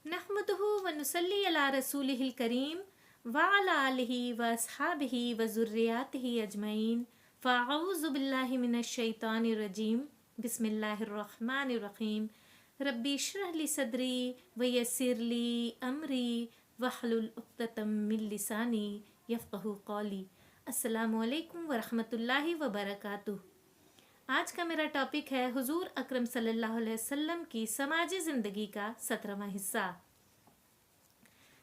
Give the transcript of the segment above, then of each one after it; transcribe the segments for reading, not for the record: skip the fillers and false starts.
नहमदुहु व नुसल्ली अला रसूलिहिल करीम व अला आलिहि व अस्हाबिहि व ज़ुर्रियातिहि अजमईन फ़अऊज़ु बिल्लाहि मिनश शैतानिर रजीम बिस्मिल्लाहिर रहमानिर रहीम रब्बी इश्रह ली सदरी व यस्सिर ली अमरी वहलुल उक़्दतम मिन लिसानी यफ़क़हू क़ौली। अस्सलामु अलैकुम व रहमतुल्लाहि व बरकातुहू। आज का मेरा टॉपिक है हुजूर अकरम सल्लल्लाहु अलैहि वसल्लम की समाजी ज़िंदगी का 17वां हिस्सा।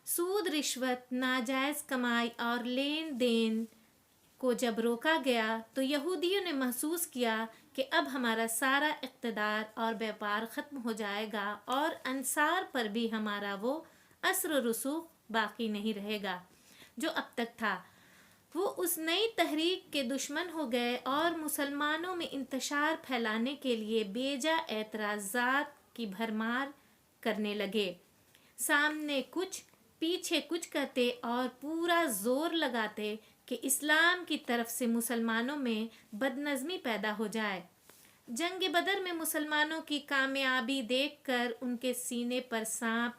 सूद, रिश्वत, नाजायज़ कमाई और लेन देन को जब रोका गया तो यहूदियों ने महसूस किया कि अब हमारा सारा इक़्तिदार और व्यापार ख़त्म हो जाएगा और अंसार पर भी हमारा वो असर रसूख बाकी नहीं रहेगा जो अब तक था। वो उस नई तहरीक के दुश्मन हो गए और मुसलमानों में इंतशार फैलाने के लिए बेजा एतराज़ात की भरमार करने लगे। सामने कुछ पीछे कुछ कहते और पूरा जोर लगाते कि इस्लाम की तरफ से मुसलमानों में बदनज़मी पैदा हो जाए। जंग बदर में मुसलमानों की कामयाबी देखकर उनके सीने पर सांप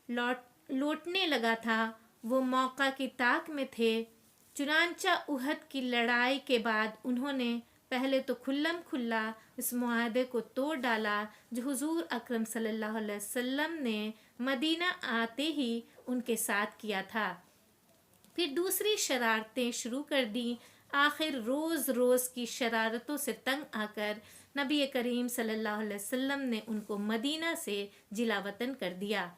लौटने लगा था। वो मौका की ताक में थे। चुनांचा उहद की लड़ाई के बाद उन्होंने पहले तो खुल्लम खुल्ला इस मुआहदे को तोड़ डाला जो हुजूर अकरम सल्लल्लाहु अलैहि वसल्लम ने मदीना आते ही उनके साथ किया था। फिर दूसरी शरारतें शुरू कर दी। आखिर रोज़ की शरारतों से तंग आकर नबी करीम सल्लल्लाहु अलैहि वसल्लम ने उनको मदीना से जिलावतन कर दिया।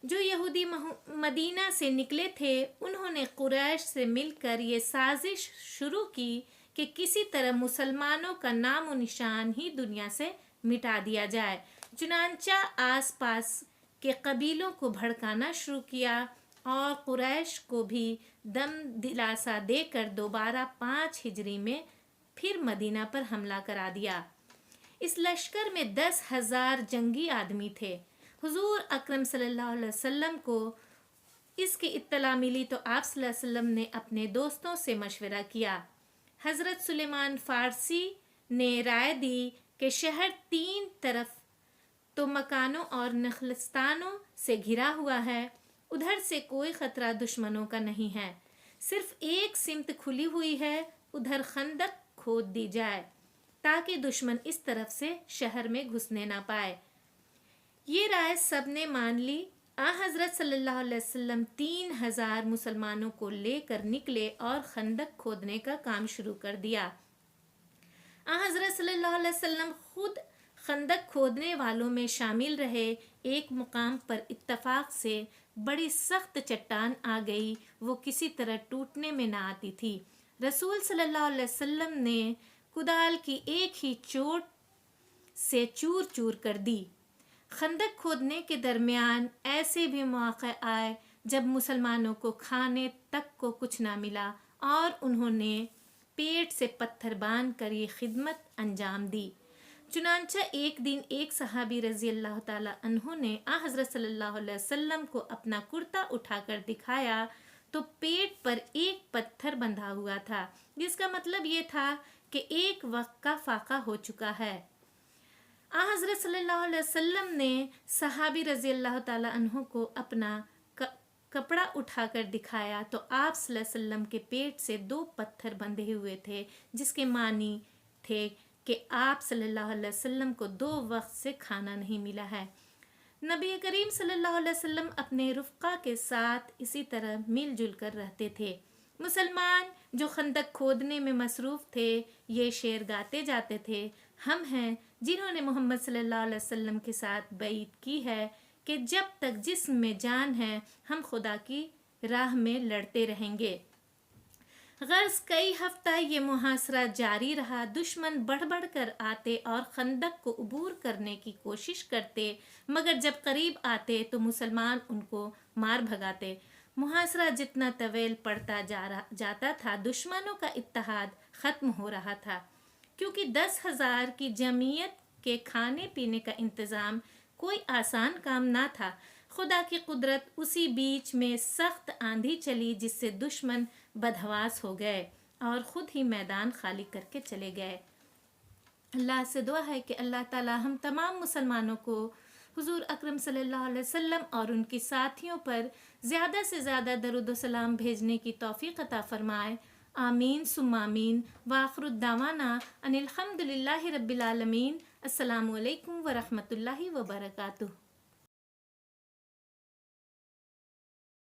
जो यहूदी मदीना से निकले थे उन्होंने कुरैश से मिलकर ये साजिश शुरू की कि किसी तरह मुसलमानों का नाम और निशान ही दुनिया से मिटा दिया जाए। चुनांचा आसपास के कबीलों को भड़काना शुरू किया और कुरैश को भी दम दिलासा देकर दोबारा 5 हिजरी में फिर मदीना पर हमला करा दिया। इस लश्कर में 10,000 जंगी आदमी थे। हुजूर अकरम सल्लल्लाहु अलैहि वसल्लम को इसकी इत्तला मिली तो आप सल्लल्लाहु अलैहि वसल्लम ने अपने दोस्तों से मशवरा किया। हज़रत सुलेमान फ़ारसी ने राय दी कि शहर 3 तरफ तो मकानों और नखलस्तानों से घिरा हुआ है, उधर से कोई ख़तरा दुश्मनों का नहीं है, सिर्फ एक सिमत खुली हुई है, उधर खंदक खोद दी जाए ताकि दुश्मन इस तरफ से शहर में घुसने ना पाए। ये राय सब ने मान ली। हज़रत सल्लल्लाहु अलैहि वसल्लम 3,000 मुसलमानों को लेकर निकले और खंदक खोदने का काम शुरू कर दिया। हज़रत सल्लल्लाहु अलैहि वसल्लम खुद खंदक खोदने वालों में शामिल रहे। एक मुकाम पर इत्तफाक से बड़ी सख्त चट्टान आ गई। वो किसी तरह टूटने में ना आती थी। रसूल सल्लल्लाहु अलैहि वसल्लम ने कुदाल की एक ही चोट से चूर चूर कर दी। खंदक खोदने के दरमियान ऐसे भी मौके आए जब मुसलमानों को खाने तक को कुछ ना मिला और उन्होंने पेट से पत्थर बांध कर ये खिदमत अंजाम दी। चुनांचा एक दिन एक सहाबी रज़ी अल्लाह ताला अन्हु ने हज़रत सल्लल्लाहु अलैहि वसल्लम को अपना कुर्ता उठाकर दिखाया तो पेट पर एक पत्थर बंधा हुआ था, जिसका मतलब ये था कि एक वक्त का फाका हो चुका है। हज़रत सल्लल्लाहु अलैहि वसल्लम ने सहाबी रज़ी अल्लाह ताला अन्हु को अपना कपड़ा उठाकर दिखाया तो आप सल्लल्लाहु अलैहि वसल्लम के पेट से 2 पत्थर बंधे हुए थे, जिसके मानी थे कि आप सल्लल्लाहु अलैहि वसल्लम को 2 वक्त से खाना नहीं मिला है। नबी करीम सल्लल्लाहु अलैहि वसल्लम अपने रुफ़क़ा के साथ इसी तरह मिलजुल कर रहते थे। मुसलमान जो खंदक खोदने में मसरूफ़ थे ये शेर गाते जाते थे, हम हैं जिन्होंने मोहम्मद सल्लल्लाहु अलैहि वसल्लम के साथ बैत की है कि जब तक जिस्म में जान है हम खुदा की राह में लड़ते रहेंगे। गर्ज़ कई हफ्ता ये मुहासरा जारी रहा। दुश्मन बढ़ कर आते और खंदक को अबूर करने की कोशिश करते, मगर जब करीब आते तो मुसलमान उनको मार भगाते। मुहासरा जितना तवील पड़ता जाता था, दुश्मनों का इत्तेहाद ख़त्म हो रहा था, क्योंकि 10,000 की जमीयत के खाने पीने का इंतज़ाम कोई आसान काम ना था। खुदा की कुदरत, उसी बीच में सख्त आंधी चली जिससे दुश्मन बदहवास हो गए और ख़ुद ही मैदान खाली करके चले गए। अल्लाह से दुआ है कि अल्लाह ताला हम तमाम मुसलमानों को حضور اکرم صلی اللہ علیہ وسلم اور ان کی ساتھیوں پر زیادہ سے زیادہ درود و سلام بھیجنے کی توفیق عطا فرمائے۔ آمین ثم آمین۔ وآخر الدعوانا ان الحمد للہ رب العالمین۔ السلام علیکم ورحمۃ اللہ وبرکاتہ۔